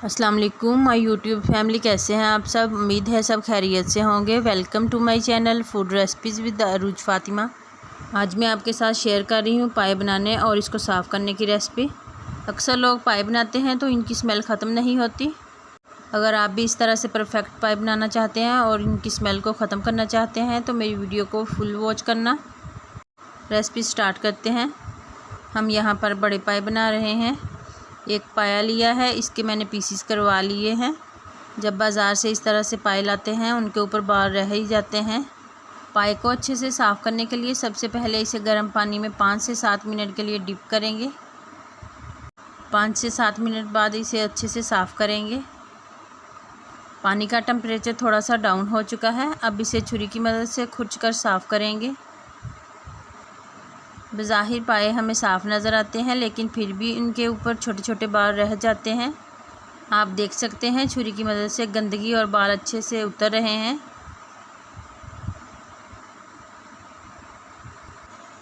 अस्सलाम वालेकुम my YouTube family, कैसे हैं आप सब। उम्मीद है सब खैरियत से होंगे। Welcome to my channel food recipes with Arooj Fatima. आज मैं आपके साथ शेयर कर रही हूँ पाए बनाने और इसको साफ़ करने की रेसिपी। अक्सर लोग पाए बनाते हैं तो इनकी स्मेल ख़त्म नहीं होती। अगर आप भी इस तरह से परफेक्ट पाए बनाना चाहते हैं और इनकी स्मेल को ख़त्म करना चाहते हैं तो मेरी वीडियो को फुल वॉच करना। रेसिपी स्टार्ट करते हैं। हम यहाँ पर बड़े पाए बना रहे हैं। एक पाया लिया है, इसके मैंने पीसीस करवा लिए हैं। जब बाज़ार से इस तरह से पाए लाते हैं उनके ऊपर बाल रह ही जाते हैं। पाए को अच्छे से साफ़ करने के लिए सबसे पहले इसे गर्म पानी में 5 से 7 मिनट के लिए डिप करेंगे। 5 से 7 मिनट बाद इसे अच्छे से साफ़ करेंगे। पानी का टेम्परेचर थोड़ा सा डाउन हो चुका है। अब इसे छुरी की मदद से खुरच कर साफ़ करेंगे। बज़ाहिर पाए हमें साफ़ नज़र आते हैं, लेकिन फिर भी इनके ऊपर छोटे छोटे बाल रह जाते हैं। आप देख सकते हैं छुरी की मदद से गंदगी और बाल अच्छे से उतर रहे हैं।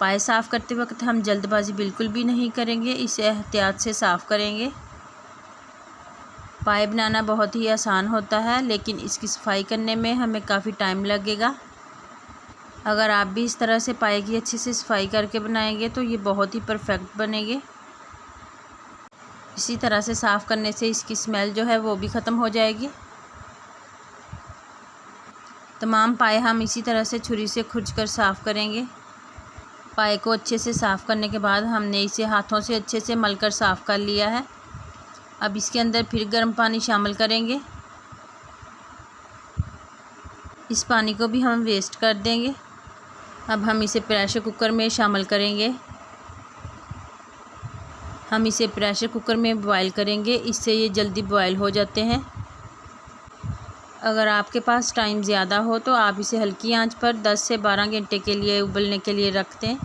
पाए साफ़ करते वक्त हम जल्दबाजी बिल्कुल भी नहीं करेंगे, इसे एहतियात से साफ़ करेंगे। पाए बनाना बहुत ही आसान होता है, लेकिन इसकी सफाई करने में हमें काफ़ी टाइम लगेगा। अगर आप भी इस तरह से पाए की अच्छे से सफाई करके बनाएंगे तो ये बहुत ही परफेक्ट बनेंगे। इसी तरह से साफ़ करने से इसकी स्मेल जो है वो भी ख़त्म हो जाएगी। तमाम पाए हम इसी तरह से छुरी से खुरच कर साफ़ करेंगे। पाए को अच्छे से साफ़ करने के बाद हमने इसे हाथों से अच्छे से मलकर साफ़ कर लिया है। अब इसके अंदर फिर गर्म पानी शामिल करेंगे। इस पानी को भी हम वेस्ट कर देंगे। अब हम इसे प्रेशर कुकर में शामिल करेंगे। हम इसे प्रेशर कुकर में बॉयल करेंगे, इससे ये जल्दी बॉयल हो जाते हैं। अगर आपके पास टाइम ज़्यादा हो तो आप इसे हल्की आंच पर 10 से 12 घंटे के लिए उबलने के लिए रख दें,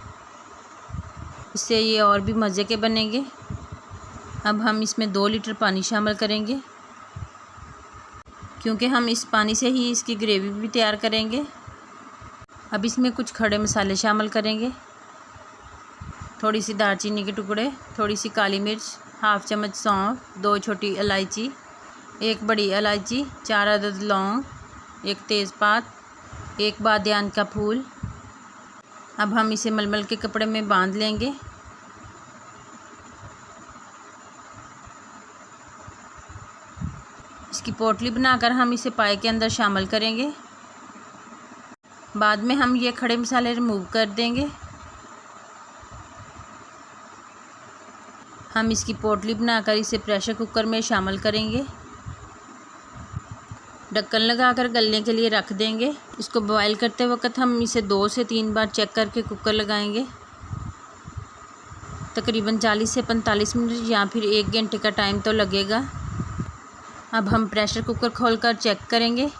इससे ये और भी मज़े के बनेंगे। अब हम इसमें 2 लीटर पानी शामिल करेंगे, क्योंकि हम इस पानी से ही इसकी ग्रेवी भी तैयार करेंगे। अब इसमें कुछ खड़े मसाले शामिल करेंगे। थोड़ी सी दालचीनी के टुकड़े, थोड़ी सी काली मिर्च, हाफ़ चम्मच सौंफ, 2 छोटी इलायची, 1 बड़ी इलायची, 4 अदद लौंग, 1 तेज़पात, 1 बादियान का फूल। अब हम इसे मलमल के कपड़े में बांध लेंगे। इसकी पोटली बनाकर हम इसे पाए के अंदर शामिल करेंगे। बाद में हम ये खड़े मसाले रिमूव कर देंगे। हम इसकी पोटली बनाकर इसे प्रेशर कुकर में शामिल करेंगे। ढक्कन लगाकर गलने के लिए रख देंगे। इसको बॉयल करते वक्त हम इसे 2 से 3 बार चेक करके कुकर लगाएंगे। तकरीबन 40 से 45 मिनट या फिर 1 घंटे का टाइम तो लगेगा। अब हम प्रेशर कुकर खोलकर चेक करेंगे।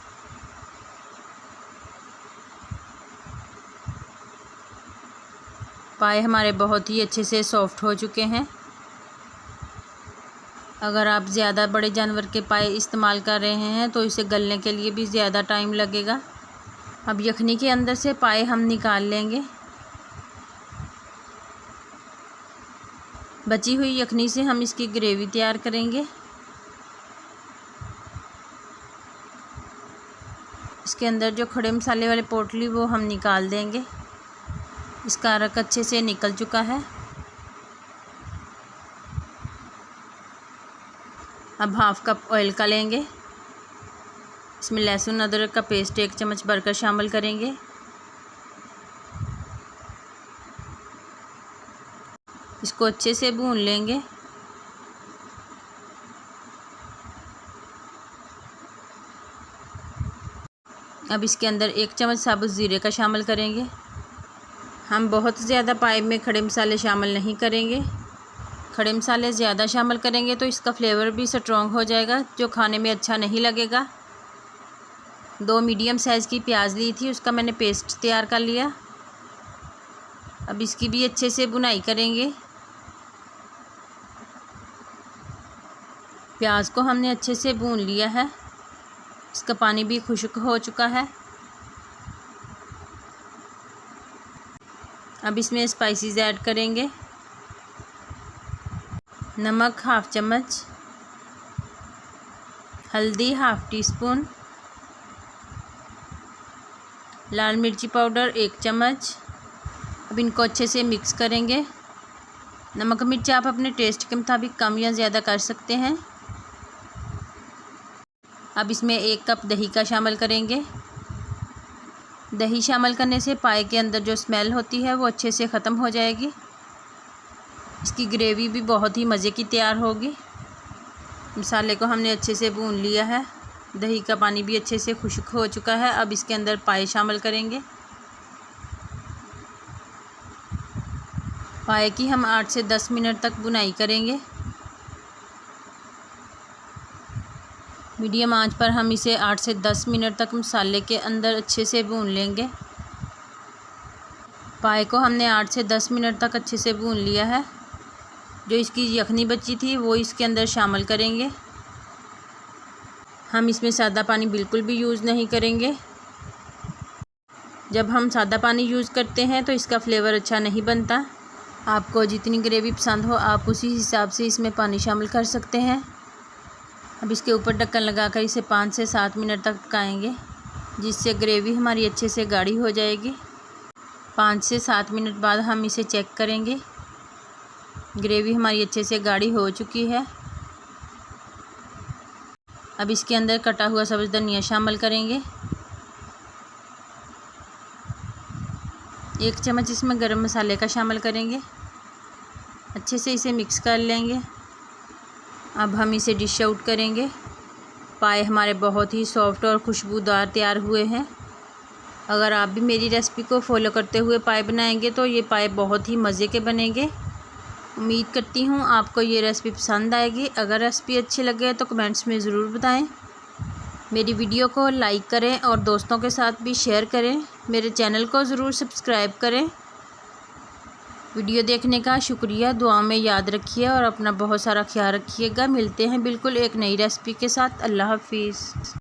पाए हमारे बहुत ही अच्छे से सॉफ्ट हो चुके हैं। अगर आप ज़्यादा बड़े जानवर के पाए इस्तेमाल कर रहे हैं तो इसे गलने के लिए भी ज़्यादा टाइम लगेगा। अब यखनी के अंदर से पाए हम निकाल लेंगे। बची हुई यखनी से हम इसकी ग्रेवी तैयार करेंगे। इसके अंदर जो खड़े मसाले वाले पोटली वो हम निकाल देंगे। इसका रक अच्छे से निकल चुका है। अब हाफ़ कप ऑयल का लेंगे। इसमें लहसुन अदरक का पेस्ट 1 चम्मच भरकर शामिल करेंगे। इसको अच्छे से भून लेंगे। अब इसके अंदर 1 चम्मच साबुत ज़ीरे का शामिल करेंगे। हम बहुत ज़्यादा पाए में खड़े मसाले शामिल नहीं करेंगे। खड़े मसाले ज़्यादा शामिल करेंगे तो इसका फ्लेवर भी स्ट्रॉन्ग हो जाएगा, जो खाने में अच्छा नहीं लगेगा। 2 मीडियम साइज़ की प्याज ली थी, उसका मैंने पेस्ट तैयार कर लिया। अब इसकी भी अच्छे से भुनाई करेंगे। प्याज को हमने अच्छे से भून लिया है। इसका पानी भी खुश्क हो चुका है। अब इसमें स्पाइसेस ऐड करेंगे। नमक हाफ़ चम्मच, हल्दी हाफ़ टी स्पून, लाल मिर्ची पाउडर 1 चम्मच। अब इनको अच्छे से मिक्स करेंगे। नमक मिर्च आप अपने टेस्ट के मुताबिक कम या ज़्यादा कर सकते हैं। अब इसमें 1 कप दही का शामिल करेंगे। दही शामिल करने से पाए के अंदर जो स्मेल होती है वो अच्छे से ख़त्म हो जाएगी। इसकी ग्रेवी भी बहुत ही मज़े की तैयार होगी। मसाले को हमने अच्छे से भून लिया है। दही का पानी भी अच्छे से खुश्क हो चुका है। अब इसके अंदर पाए शामिल करेंगे। पाए की हम 8 से 10 मिनट तक भुनाई करेंगे। मीडियम आंच पर हम इसे 8 से 10 मिनट तक मसाले के अंदर अच्छे से भून लेंगे। पाए को हमने 8 से 10 मिनट तक अच्छे से भून लिया है। जो इसकी यखनी बची थी वो इसके अंदर शामिल करेंगे। हम इसमें सादा पानी बिल्कुल भी यूज़ नहीं करेंगे। जब हम सादा पानी यूज़ करते हैं तो इसका फ्लेवर अच्छा नहीं बनता। आपको जितनी ग्रेवी पसंद हो आप उसी हिसाब से इसमें पानी शामिल कर सकते हैं। अब इसके ऊपर ढक्कन लगाकर इसे 5 से 7 मिनट तक पकाएंगे, जिससे ग्रेवी हमारी अच्छे से गाढ़ी हो जाएगी। 5 से 7 मिनट बाद हम इसे चेक करेंगे। ग्रेवी हमारी अच्छे से गाढ़ी हो चुकी है। अब इसके अंदर कटा हुआ सब्ज़ धनिया शामिल करेंगे। 1 चम्मच इसमें गरम मसाले का शामिल करेंगे। अच्छे से इसे मिक्स कर लेंगे। अब हम इसे डिश आउट करेंगे। पाए हमारे बहुत ही सॉफ्ट और खुशबूदार तैयार हुए हैं। अगर आप भी मेरी रेसिपी को फॉलो करते हुए पाए बनाएंगे तो ये पाए बहुत ही मज़े के बनेंगे। उम्मीद करती हूँ आपको ये रेसिपी पसंद आएगी। अगर रेसिपी अच्छी लगे तो कमेंट्स में ज़रूर बताएं। मेरी वीडियो को लाइक करें और दोस्तों के साथ भी शेयर करें। मेरे चैनल को ज़रूर सब्सक्राइब करें। वीडियो देखने का शुक्रिया। दुआ में याद रखिए और अपना बहुत सारा ख्याल रखिएगा। मिलते हैं बिल्कुल एक नई रेसिपी के साथ। अल्लाह हाफिज़।